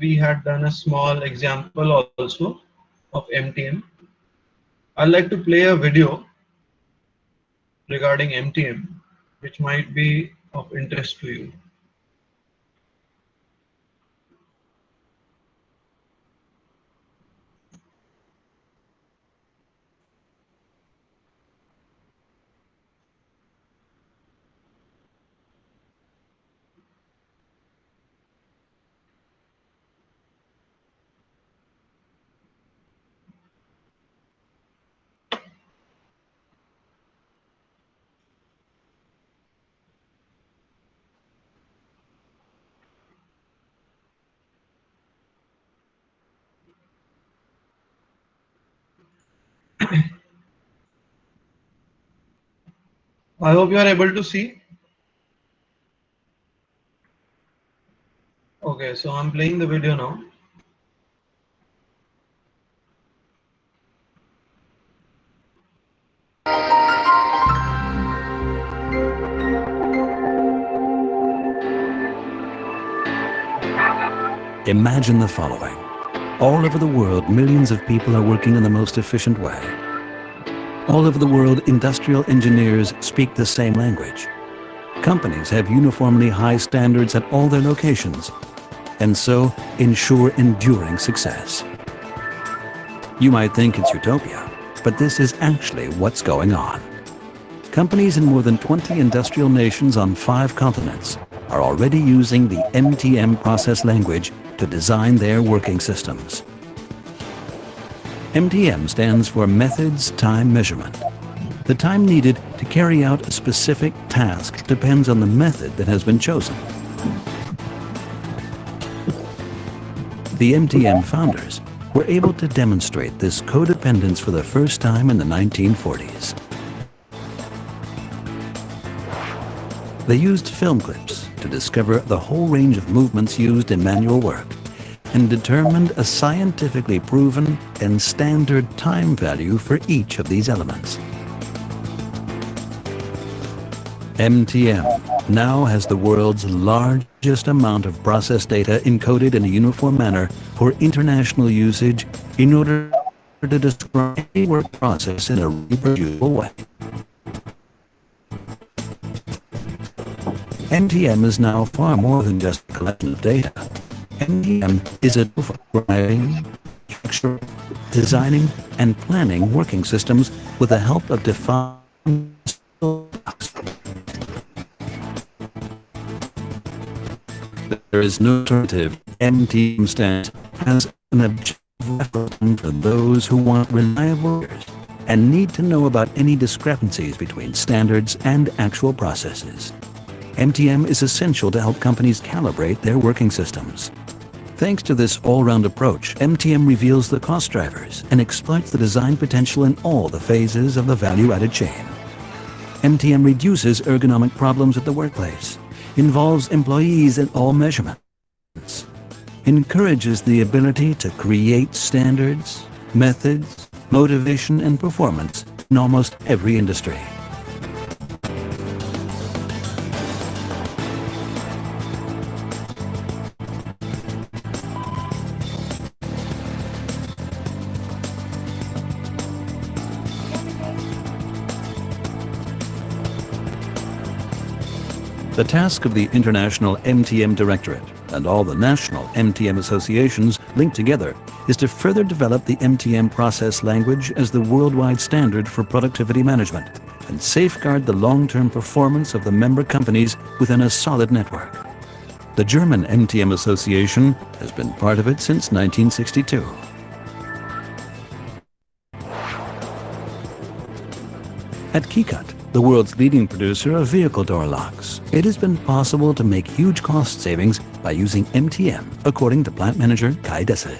we had done a small example also of MTM. I'd like to play a video regarding MTM, which might be of interest to you. I hope you are able to see. Okay, so I'm playing the video now. Imagine the following. All over the world, millions of people are working in the most efficient way. All over the world, industrial engineers speak the same language. Companies have uniformly high standards at all their locations, and so ensure enduring success. You might think it's utopia, but this is actually what's going on. Companies in more than 20 industrial nations on 5 continents are already using the MTM process language to design their working systems. MTM stands for Methods Time Measurement. The time needed to carry out a specific task depends on the method that has been chosen. The MTM founders were able to demonstrate this codependence for the first time in the 1940s. They used film clips to discover the whole range of movements used in manual work and determined a scientifically proven and standard time value for each of these elements. MTM now has the world's largest amount of process data encoded in a uniform manner for international usage in order to describe a work process in a reproducible way. MTM is now far more than just a collection of data. MTM is a tool for writing, structuring, designing, and planning working systems with the help of defined blocks. There is no alternative. MTM stands as an objective reference for those who want reliable answers and need to know about any discrepancies between standards and actual processes. MTM is essential to help companies calibrate their working systems. Thanks to this all-round approach, MTM reveals the cost drivers and exploits the design potential in all the phases of the value-added chain. MTM reduces ergonomic problems at the workplace, involves employees in all measurements, encourages the ability to create standards, methods, motivation, and performance in almost every industry. The task of the International MTM Directorate and all the national MTM associations linked together is to further develop the MTM process language as the worldwide standard for productivity management and safeguard the long-term performance of the member companies within a solid network. The German MTM Association has been part of it since 1962. At KeyCut, the world's leading producer of vehicle door locks, it has been possible to make huge cost savings by using MTM, according to plant manager Kai Dessel.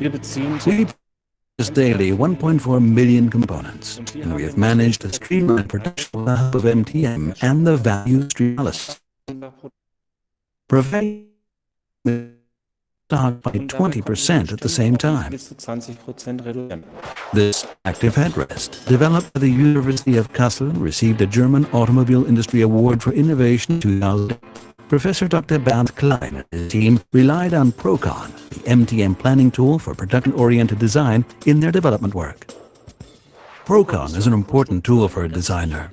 We purchase daily 1.4 million components, and we have managed to streamline production with the help of MTM and the value stream analysis, preventing stock by 20% at the same time. This active headrest, developed by the University of Kassel, received a German Automobile Industry Award for Innovation in 2000. Professor Dr. Bernd Klein and his team relied on Procon, the MTM planning tool for production-oriented design, in their development work. Procon is an important tool for a designer.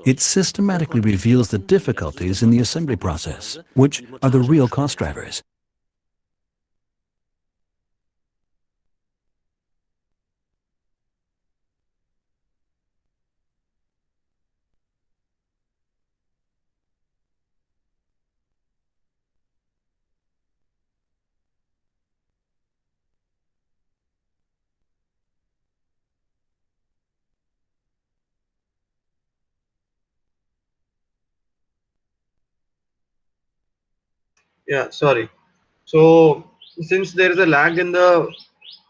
It systematically reveals the difficulties in the assembly process, which are the real cost drivers. Yeah, sorry. So since there is a lag in the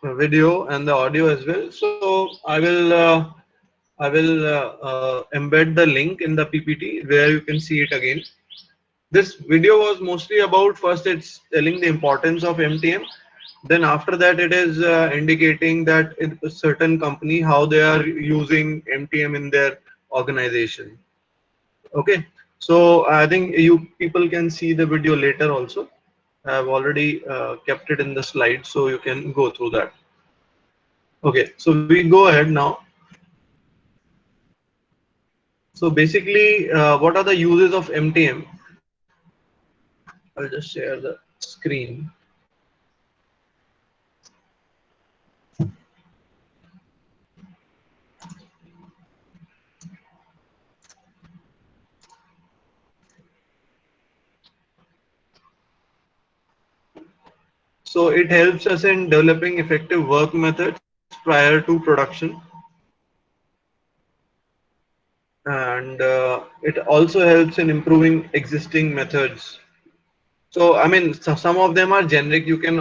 video and the audio as well, so I will embed the link in the PPT where you can see it again. This video was mostly about, first it's telling the importance of MTM, then after that it is indicating that in a certain company how they are using MTM in their organization. Okay, so I think you people can see the video later also. I've already kept it in the slide, so you can go through that. Okay, so we go ahead now. So basically, what are the uses of MTM? I'll just share the screen. So it helps us in developing effective work methods prior to production, and it also helps in improving existing methods. So I mean, some of them are generic. You can,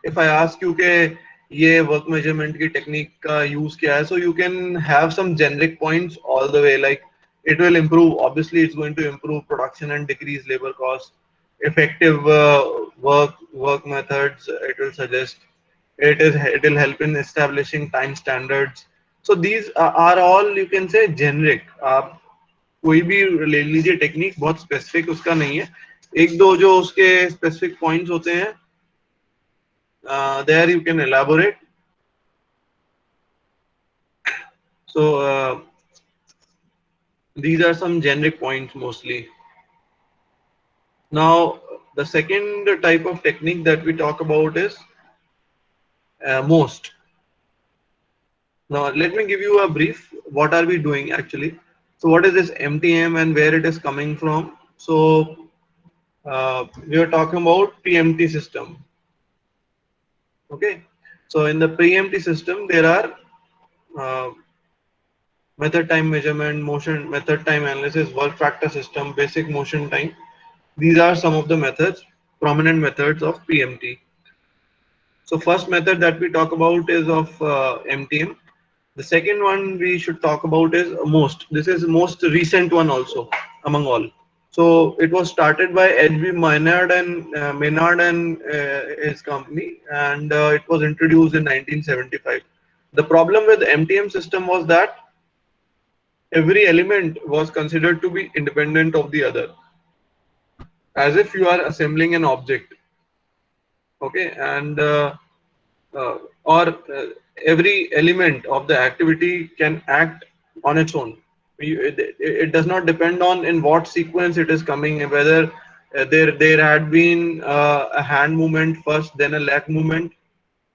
if I ask you के ये work measurement की technique का use क्या है, so you can have some generic points all the way. Like it will improve. Obviously, it's going to improve production and decrease labor cost. Effective work methods. It will suggest. It will help in establishing time standards. So these are all, you can say, generic. आप कोई भी ले लीजिए technique, बहुत specific उसका नहीं है. एक दो जो उसके स्पेसिफिक पॉइंट्स होते हैं, there you can elaborate. So these are some generic points mostly. Now the second type of technique that we talk about is MOST. Now let me give you a brief. What are we doing actually? So what is this MTM and where it is coming from? So we are talking about PMT system. Okay, so in the PMT system there are method time measurement, motion method time analysis, work factor system, basic motion time. These are some of the methods, prominent methods of PMT. So first method that we talk about is of MTM. The second one we should talk about is MOST. This is most recent one also among all. So it was started by H.B. Maynard and his company, and it was introduced in 1975. The problem with the MTM system was that every element was considered to be independent of the other, as if you are assembling an object. Okay, and uh, or every element of the activity can act on its own. It does not depend on in what sequence it is coming, whether there had been a hand movement first, then a leg movement.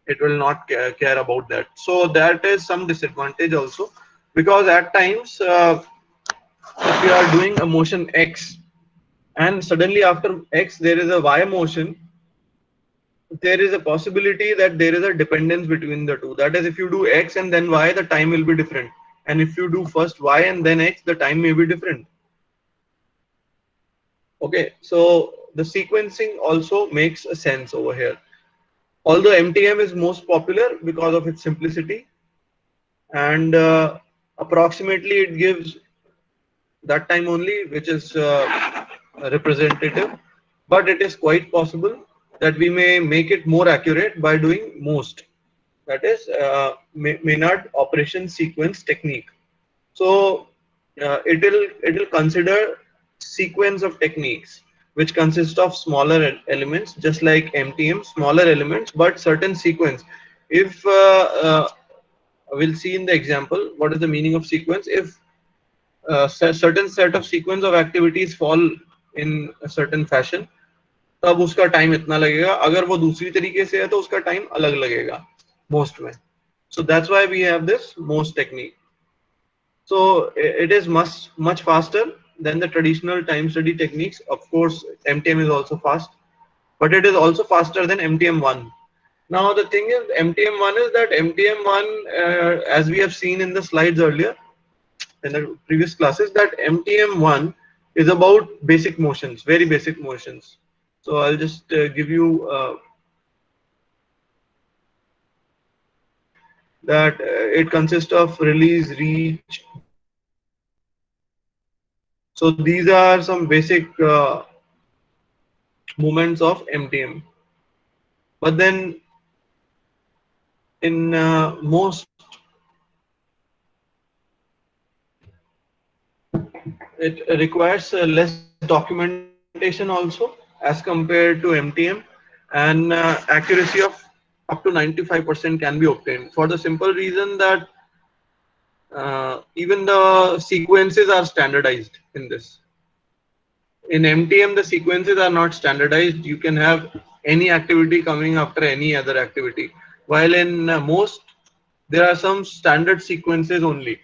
It will not care about that. So that is some disadvantage also, because at times if you are doing a motion X and suddenly after X there is a Y motion, there is a possibility that there is a dependence between the two. That is, if you do X and then Y, the time will be different. And if you do first Y and then X, the time may be different. Okay, so the sequencing also makes a sense over here. Although MTM is most popular because of its simplicity, and approximately it gives that time only, which is representative, but it is quite possible that we may make it more accurate by doing MOST, that is Maynard operation sequence technique. So it will consider sequence of techniques. which consists of smaller elements, just like MTM, smaller elements, but certain sequence. If we'll see in the example what is the meaning of sequence. If certain set of sequence of activities fall in a certain fashion, तब उसका time इतना लगेगा, अगर वो दूसरी तरीके से है तो उसका टाइम अलग लगेगा most में. So that's why we have this most technique. So it is much faster than the traditional time study techniques. Of course, MTM is also fast, but it is also faster than MTM1. Now the thing is, MTM1 is that MTM1, as we have seen in the slides earlier, in the previous classes, that MTM1 is about basic motions, very basic motions. So I'll just give you that it consists of release, reach. So these are some basic movements of MTM. But then in most, it requires less documentation also as compared to MTM, and accuracy of up to 95% can be obtained, for the simple reason that even the sequences are standardized in this. In MTM, the sequences are not standardized. You can have any activity coming after any other activity, while in most, there are some standard sequences only.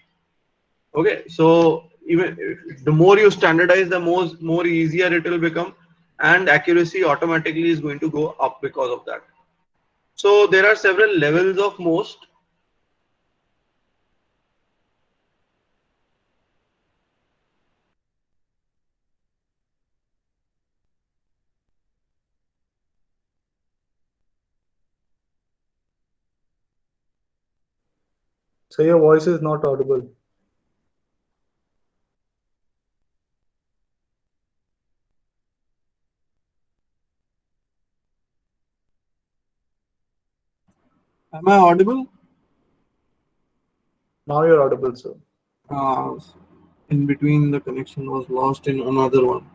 Okay, so even the more you standardize, the more easier it will become, and accuracy automatically is going to go up because of that. So there are several levels of most. So your voice is not audible. Am I audible? Now you're audible, sir. In between, the connection was lost in another one.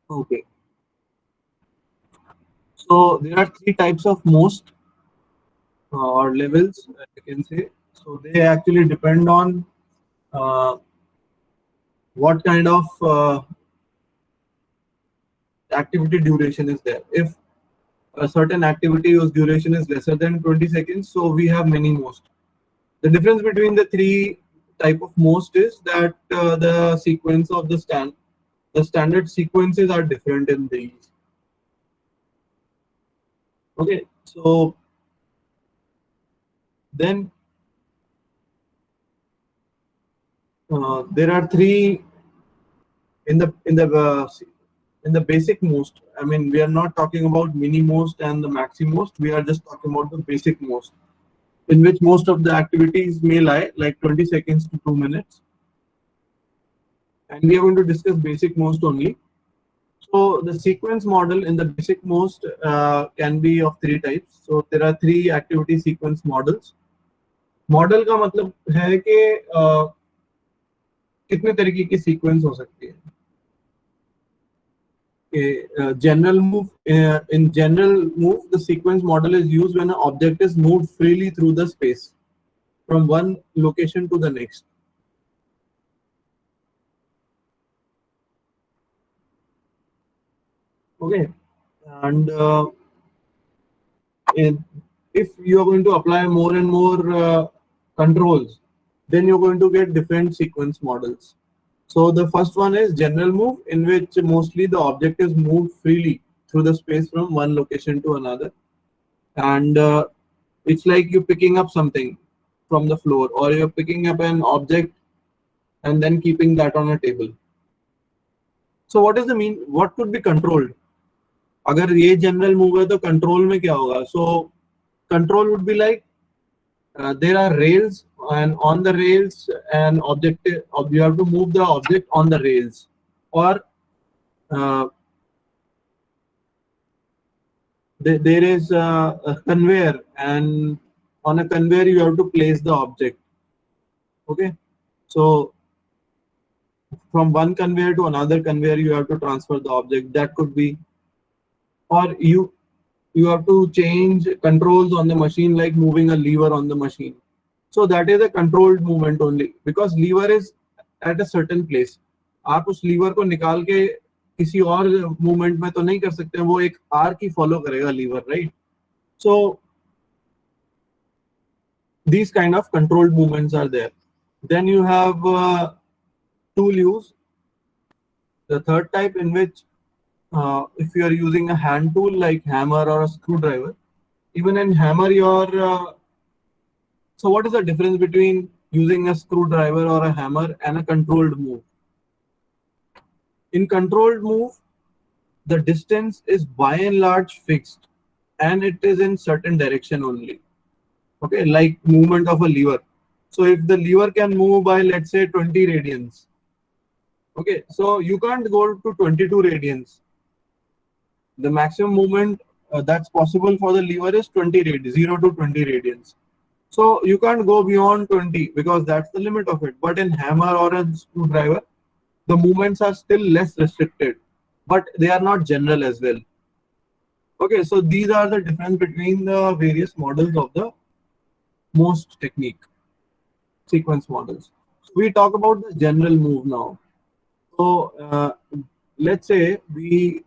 Okay. So there are three types of most or levels, you can say. So they actually depend on what kind of activity duration is there. If a certain activity whose duration is lesser than 20 seconds, so we have many most. The difference between the three type of most is that the sequence of the standard sequences are different in these. Okay, so then there are three in the basic most. I mean, we are not talking about mini most and the maxi most. We are just talking about the basic most, in which most of the activities may lie, like 20 seconds to 2 minutes. And we are going to discuss basic most only. So the sequence model in the basic most can be of three types. So there are three activity sequence models. Model का मतलब है कि कितने तरीके की sequence हो सकती है. General move, in general move, the sequence model is used when an object is moved freely through the space from one location to the next. Okay, and if you are going to apply more and more controls, then you're going to get different sequence models. So the first one is general move, in which mostly the object is moved freely through the space from one location to another, and it's like you're picking up something from the floor, or you're picking up an object and then keeping that on a table. So what is the mean? What could be controlled? अगर ये general move है तो control में क्या होगा? So control would be like there are rails, and on the rails an object, you have to move the object on the rails, or there is a conveyor, and on a conveyor you have to place the object. Okay, so from one conveyor to another conveyor you have to transfer the object. That could be, or you have to change controls on the machine, like moving a lever on the machine. So that is a controlled movement only, because lever is at a certain place. आप उस liver को निकाल के किसी और movement में तो नहीं कर सकते, वो एक आर्क ही फॉलो करेगा lever, right? So these kind of controlled movements are there. Then you have tool use, the third type, in which if you are using a hand tool like hammer or a screwdriver, even in hammer so what is the difference between using a screwdriver or a hammer and a controlled move? In controlled move, the distance is by and large fixed, and it is in certain direction only. Okay, like movement of a lever. So if the lever can move by, let's say, 20 radians, okay, so you can't go to 22 radians. The maximum movement that's possible for the lever is 20 radians, 0 to 20 radians. So you can't go beyond 20 because that's the limit of it. But in hammer or a screwdriver, the movements are still less restricted, but they are not general as well. Okay, so these are the difference between the various models of the MOST technique, sequence models. So we talk about the general move now. So let's say we,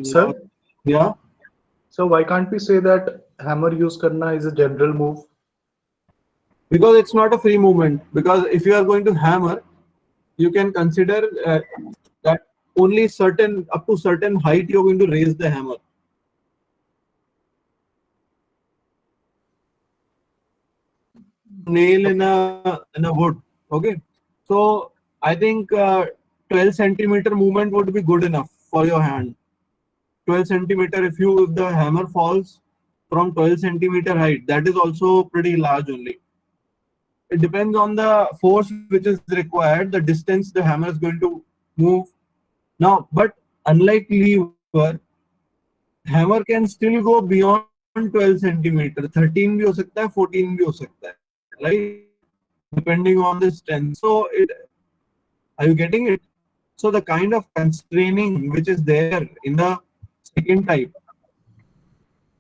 Sir? Yeah. So why can't we say that hammer use karna is a general move? Because it's not a free movement. Because if you are going to hammer, you can consider that only up to certain height you're going to raise the hammer. Nail in a wood. Okay, so I think 12 centimeter movement would be good enough for your hand. 12 centimeter, if the hammer falls from 12 centimeter height, that is also pretty large only. It depends on the force which is required, the distance the hammer is going to move. Now, but unlike lever, hammer can still go beyond 12 centimeter. 13 bhi ho sakta hai, 14 bhi ho sakta hai, right? Depending on the strength. So, are you getting it? So the kind of constraining which is there in the second type,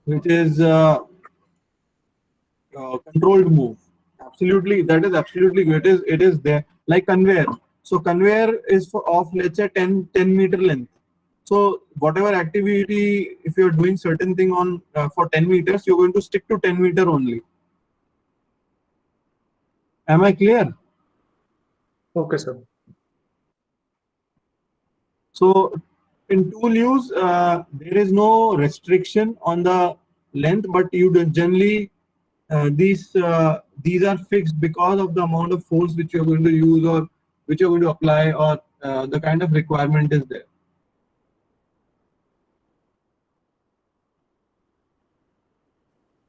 which is controlled move, absolutely, that is absolutely good. It is there, like conveyor. So conveyor is of let's say 10 meter length. So whatever activity, if you're doing certain thing on for 10 meters, you're going to stick to 10 meter only. Am I clear? Okay, sir. So in tool use, there is no restriction on the length, but you generally these are fixed because of the amount of force which you're going to use or which you're going to apply, or the kind of requirement is there.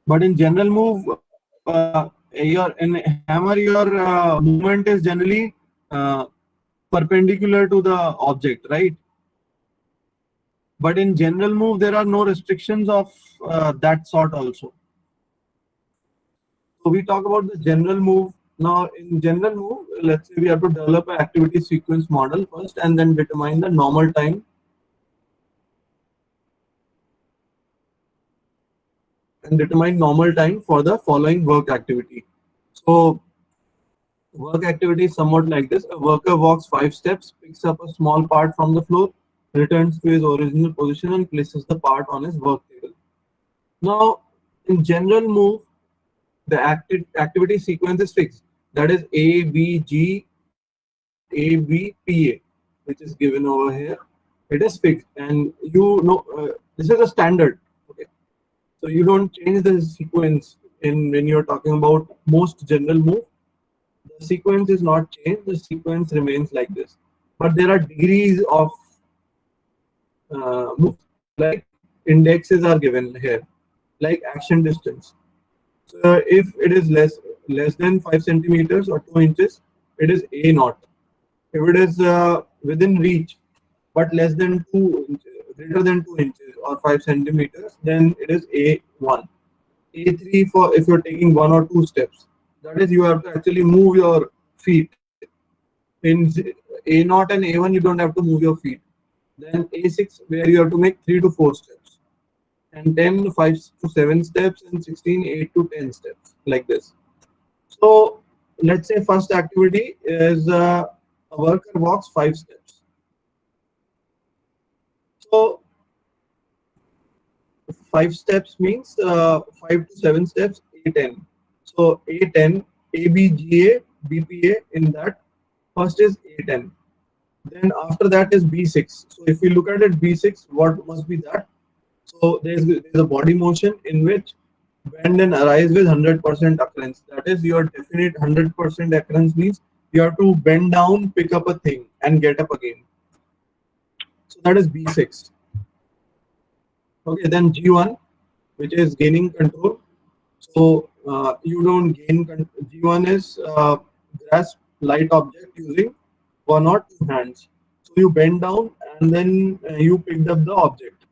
But in general move, in hammer, your movement is generally perpendicular to the object, right? But in general move, there are no restrictions of that sort also. So we talk about the general move. Now in general move, let's say we have to develop an activity sequence model first and then determine the normal time. And determine normal time for the following work activity. So work activity is somewhat like this. A worker walks 5 steps, picks up a small part from the floor, returns to his original position and places the part on his work table. Now in general move, the activity sequence is fixed. That is A, B, G, A, B, P, A, which is given over here. It is fixed, and you know this is a standard. Okay, so you don't change the sequence when you're talking about most general move. The sequence is not changed. The sequence remains like this. But there are degrees of move, like indexes are given here, like action distance. So if it is less than 5 centimeters or 2 inches, it is A naught. If it is within reach but less than 2 inches, greater than 2 inches, or 5 centimeters, then it is A1. A3 for if you're taking 1 or 2 steps. That is, you have to actually move your feet. In A0 and A1, you don't have to move your feet. Then A6, where you have to make 3 to 4 steps. And 10, 5 to 7 steps, and 16, 8 to 10 steps, like this. So let's say first activity is a worker walks 5 steps. So 5 steps means 5 to 7 steps, A10. So A10, ABGA, BPA in that. First is A10. Then after that is B6. So if you look at it, B6, what must be that? So there's a body motion in which bend and arise with 100% occurrence. That is your definite 100% occurrence means you have to bend down, pick up a thing and get up again. So that is B6. Okay, then G1, which is gaining control. So you don't gain control. G1 is grasp light object using 1 or 2 hands. So you bend down and then you picked up the object.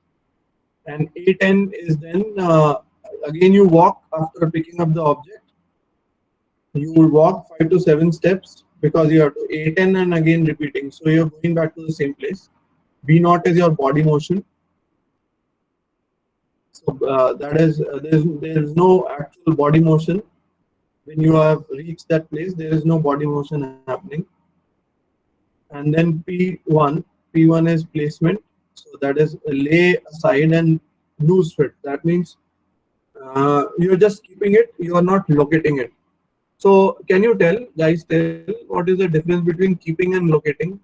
And A10 is then again you walk after picking up the object. You will walk 5 to 7 steps because you have to A10 and again repeating. So you're going back to the same place. B0 is your body motion. So that is there is no actual body motion. When you have reached that place, there is no body motion happening. And then P1 is placement. So that is lay aside and loose fit. That means you're just keeping it, you are not locating it. So can you tell what is the difference between keeping and locating?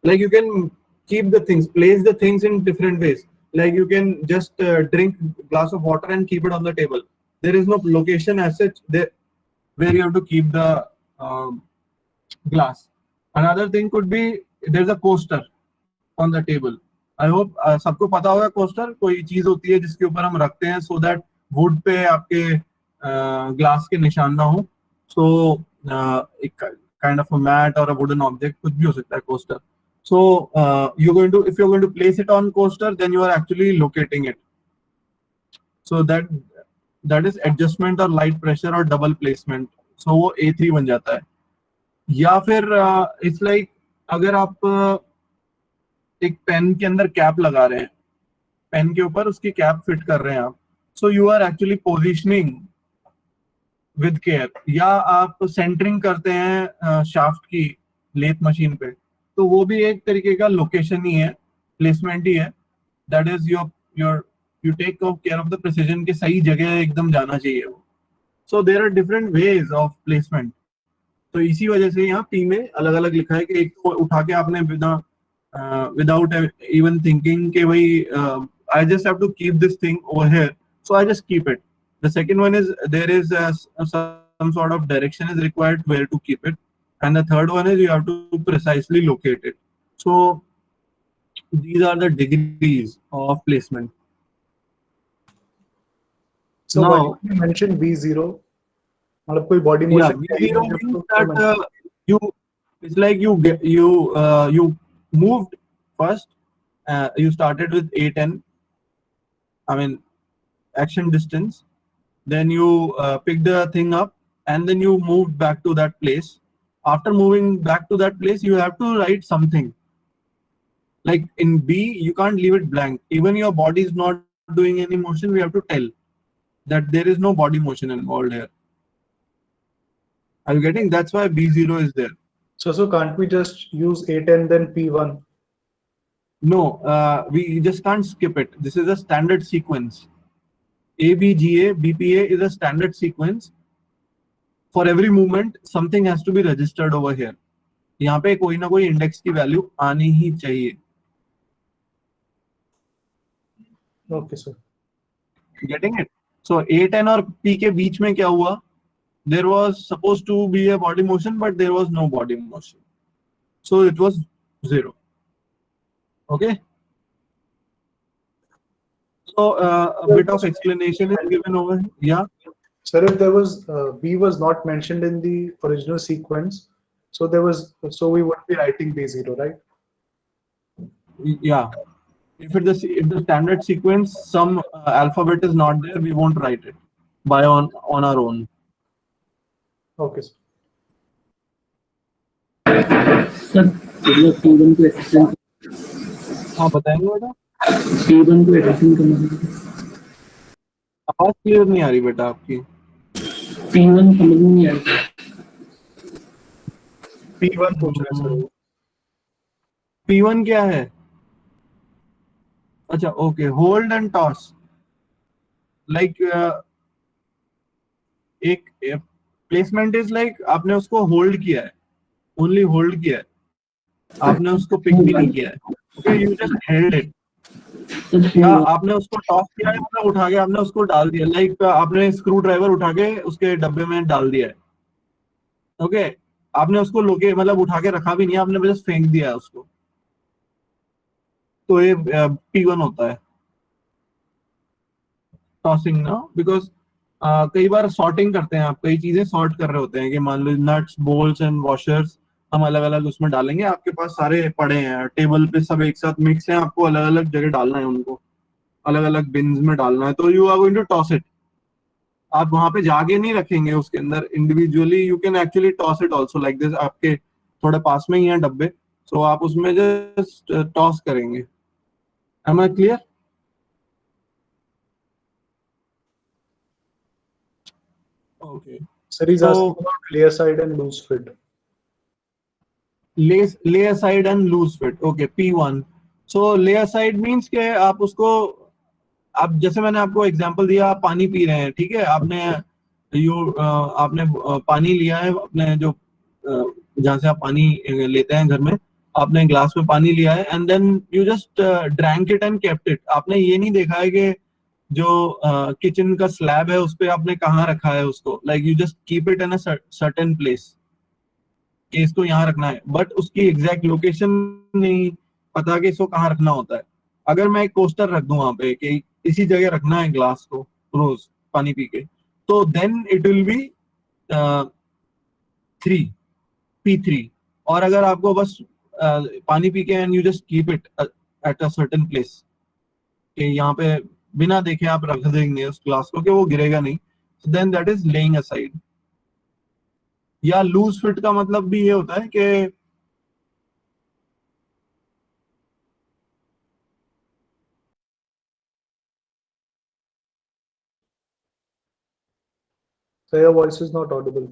Like you can keep the things, place the things in different ways. Like you can just drink a glass of water and keep it on the table. There is no location as such there where you have to keep the glass. Another thing could be there's a coaster on the table. I hope सबको पता होगा coaster कोई चीज होती है जिसके ऊपर हम रखते हैं so that wood पे आपके glass के निशान ना हो. So एक kind of a mat or a wooden object कुछ भी हो सकता है coaster. So if you're going to place it on coaster, then you are actually locating it. So that is adjustment or light pressure or double placement. So वो A3 बन जाता है. या फिर it's like अगर आप एक पेन के अंदर कैप लगा रहे हैं, पेन के ऊपर उसकी कैप फिट कर रहे हैं आप, so you are actually positioning with care. या आप सेंटरिंग करते हैं शाफ्ट की लेथ मशीन पे, तो वो भी एक तरीके का लोकेशन ही है, प्लेसमेंट ही है. That is you take care of the precision के सही जगह एकदम जाना चाहिए वो. So there are different ways of placement. तो इसी वजह से यहाँ P में अलग अलग लिखा है कि एक तो उठा के आपने बिना without even thinking कि भाई I just have to keep this thing over here, so I just keep it. The second one is there is some sort of direction is required where to keep it, and the third one is you have to precisely locate it. So these are the degrees of placement. So now, why did you mention B0? मतलब कोई body motion. Yeah, B0 means that it's like you moved first. You started with A10. I mean, action distance. Then you picked the thing up, and then you moved back to that place. After moving back to that place, you have to write something. Like in B, you can't leave it blank. Even your body is not doing any motion, we have to tell that there is no body motion involved here. Are you getting? That's why B0 is there. So can't we just use A10 then P1? No, we just can't skip it. This is a standard sequence. ABGA, BPA is a standard sequence. For every movement, something has to be registered over here. यहाँ पे कोई ना कोई index की value आनी ही चाहिए. Okay, sir. Getting it? So A10 और P के बीच में क्या हुआ? There was supposed to be a body motion, but there was no body motion. So it was 0. Okay. So a bit of explanation is given over here. Yeah. Sir, if there was B was not mentioned in the original sequence, So we would be writing B0, right? Yeah. If the standard sequence, some alphabet is not there, we won't write it by on our own. Okay. Sir मतलब P1 को efficient हाँ बताएंगे बेटा। P1 को efficient करना है। आवाज clear नहीं आ रही बेटा आपकी। P1 समझ में नहीं आ रहा। P1 पूछ रहे सर वो। P1 क्या है? अच्छा okay, hold and toss. Like एक प्लेसमेंट इज लाइक आपने उसको होल्ड किया है, ओनली होल्ड किया है, आपने उसको पिक भी नहीं किया है। Okay, you just held it. या आपने उसको टॉस किया है, मतलब उठा के आपने उसको डाल दिया, लाइक आपने स्क्रू ड्राइवर उठा के उसके डब्बे में डाल दिया है। ओके, आपने उसको लोके मतलब उठा के रखा भी नहीं, आपने बस फेंक दिया है उसको, तो ये P1 होता है टॉसिंग ना। बिकॉज कई बार सॉर्टिंग करते हैं, आप कई चीजें सॉर्ट कर रहे होते हैं कि मान लो नट्स बोल्ट्स एंड वॉशर्स हम अलग अलग उसमें डालेंगे, आपके पास सारे पड़े हैं टेबल पे, सब एक साथ मिक्स हैं, आपको अलग अलग जगह डालना है, उनको अलग अलग बिन्स में डालना है, तो you are going to toss it. आप वहां पे जाके नहीं रखेंगे उसके अंदर individually, you can actually toss it also like this. आपके थोड़े पास में ही है डब्बे, सो आप उसमें जस्ट टॉस करेंगे। Am I clear? Okay, Sir, he's so asking about layer side and loose fit. lay aside and loose fit. Okay, P1. So lay aside means के आप उसको, आप जैसे मैंने आपको एग्जांपल दिया, आप पानी पी रहे हैं, ठीक है, आपने पानी लिया है अपने जो जहाँ से आप पानी लेते हैं घर में, आपने ग्लास में पानी लिया है and then you just drank it and kept it. आपने ये नहीं देखा है कि जो किचन का स्लैब है उस पे आपने कहाँ रखा है उसको, like you just keep it in a certain place कि इसको यहाँ रखना है, बट उसकी एग्जैक्ट लोकेशन नहीं पता कि इसको कहाँ रखना होता है। अगर मैं एक कोस्टर रख दूं वहां पे कि इसी जगह रखना है ग्लास को रोज पानी पी के, तो then it will be 3 P3। और अगर आपको बस पानी पी के and you just keep it at a certain place कि यहाँ पे बिना देखे आप रख देंगे उस ग्लास को कि वो गिरेगा नहीं, then that is laying aside. या लूज फिट का मतलब भी ये होता है कि So your voice is not audible.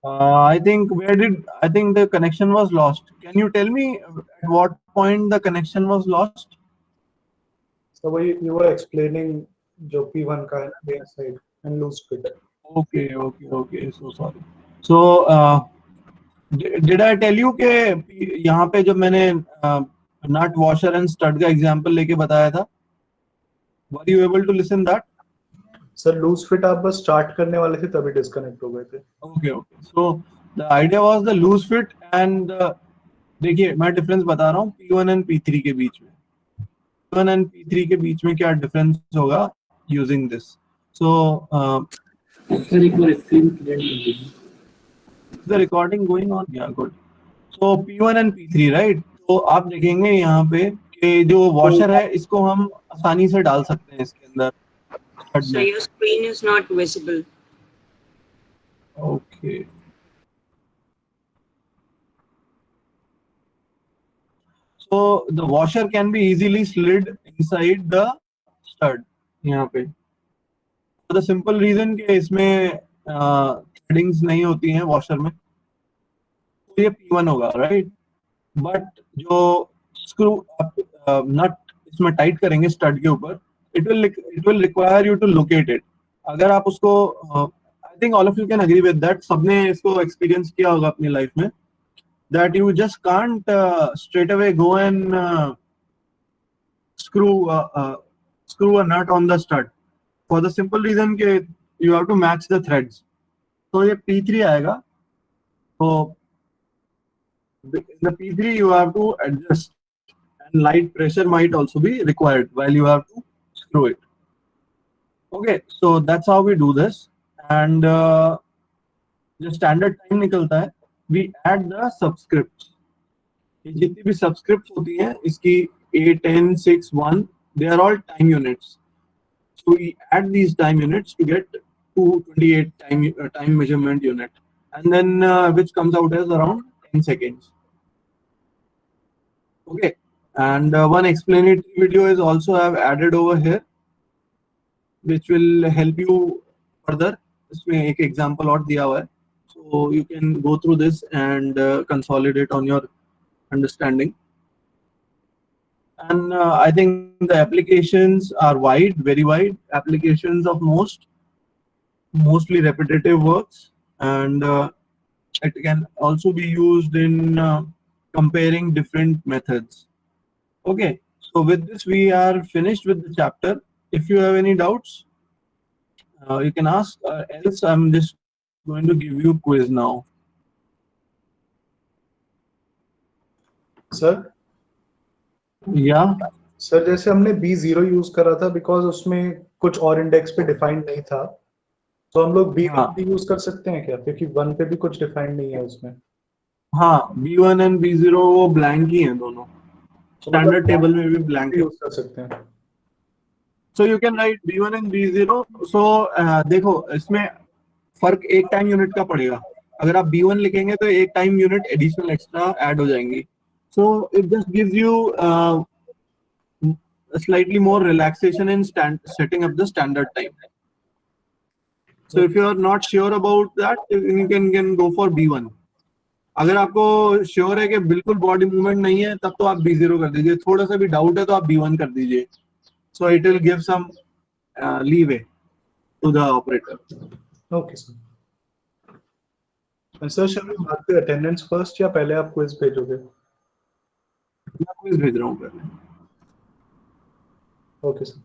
I think the connection was lost. Can you tell me at what point the connection was lost? So you were explaining जो P1 का है ना their side and loose fit. Okay. So sorry. So did I tell you कि यहाँ पे जब मैंने nut washer and stud का example लेके बताया था? Were you able to listen that? Sir loose fit आप बस start करने वाले थे तभी disconnect हो गए थे. Okay. So the idea was the loose fit and देखिए मैं difference बता रहा हूँ P1 and P3 के बीच में. P1 and P3 के बीच में क्या difference होगा using this. So सर एक बार स्क्रीन क्लियर कर दीजिए. is the recording going on? Yeah, good. So P1 and P3, right? तो आप देखेंगे यहाँ पे कि जो washer है इसको हम आसानी से डाल सकते हैं इसके अंदर. So your screen is not visible. Okay. So the washer can be easily slid inside the stud यहाँ पे. For the simple reason कि इसमें threadings नहीं होती हैं washer में. तो ये P1 होगा, right? But जो screw nut इसमें tight करेंगे stud के ऊपर, it will require you to locate it. अगर आप उसको I think all of you can agree with that. सबने इसको experience किया होगा अपनी life में. That you just can't straight away go and screw a nut on the stud for the simple reason that you have to match the threads. So ये P3 आएगा. So in the P3 you have to adjust and light pressure might also be required while you have to screw it. Okay, so that's how we do this. And जो standard time निकलता है, we add the subscripts. जितनी भी subscripts होती हैं इसकी 8, 10, 6, 1, they are all time units. So we add these time units to get 228 time measurement unit, and then which comes out as around 10 seconds. Okay, and one explanatory video is also I have added over here, which will help you further. इसमें एक example और दिया हुआ है. So you can go through this and consolidate on your understanding. And I think the applications are wide, very wide applications of mostly repetitive works, and it can also be used in comparing different methods. Okay, so with this we are finished with the chapter. If you have any doubts, you can ask, else I'm just going to give you a quiz now. Sir? Yeah. Sir जैसे हमने B0 use करा था because उसमें कुछ और index पे defined नहीं था, तो हम लोग B1 भी यूज कर सकते हैं क्या, क्योंकि 1 पे भी कुछ डिफाइंड नहीं है उसमें. हाँ, B1 and B0 वो ब्लैंक ही हैं दोनों. स्टैंडर्ड टेबल में भी ब्लैंक यूज कर सकते हैं. So you can write B1 and B0. So देखो इसमें फर्क एक टाइम यूनिट का पड़ेगा. अगर आप B1 लिखेंगे तो एक time unit additional extra add हो जाएंगी. So it just gives you slightly more relaxation in setting up the standard time. So if you are not sure about that, you can go for B1. अगर आपको sure है कि बिल्कुल body movement नहीं है तब तो आप B0 कर दीजिए. थोड़ा सा भी डाउट है तो आप B1 कर दीजिए. So it will give some leeway to the operator. Okay, sir. Sir, shall we mark the attendance first या पहले आप quiz भेजोगे? मैं quiz भेज रहा हूँ पहले. Okay, sir.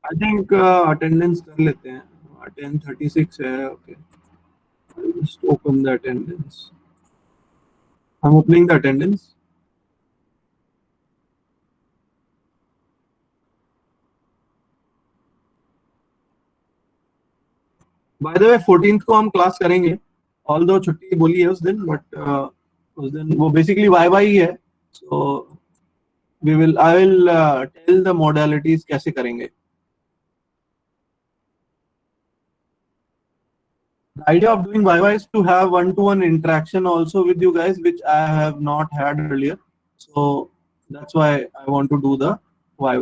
I think attendance कर लेते हैं. 10:36 है. Okay. I'll just open the attendance. I'm opening the attendance. By the way, 14th को हम क्लास करेंगे. Although छुट्टी बोली है उस दिन, but उस दिन वो basically YY ही है. So I will tell the modalities कैसे करेंगे. The idea of doing YY is to have one-to-one interaction also with you guys, which I have not had earlier. So that's why I want to do the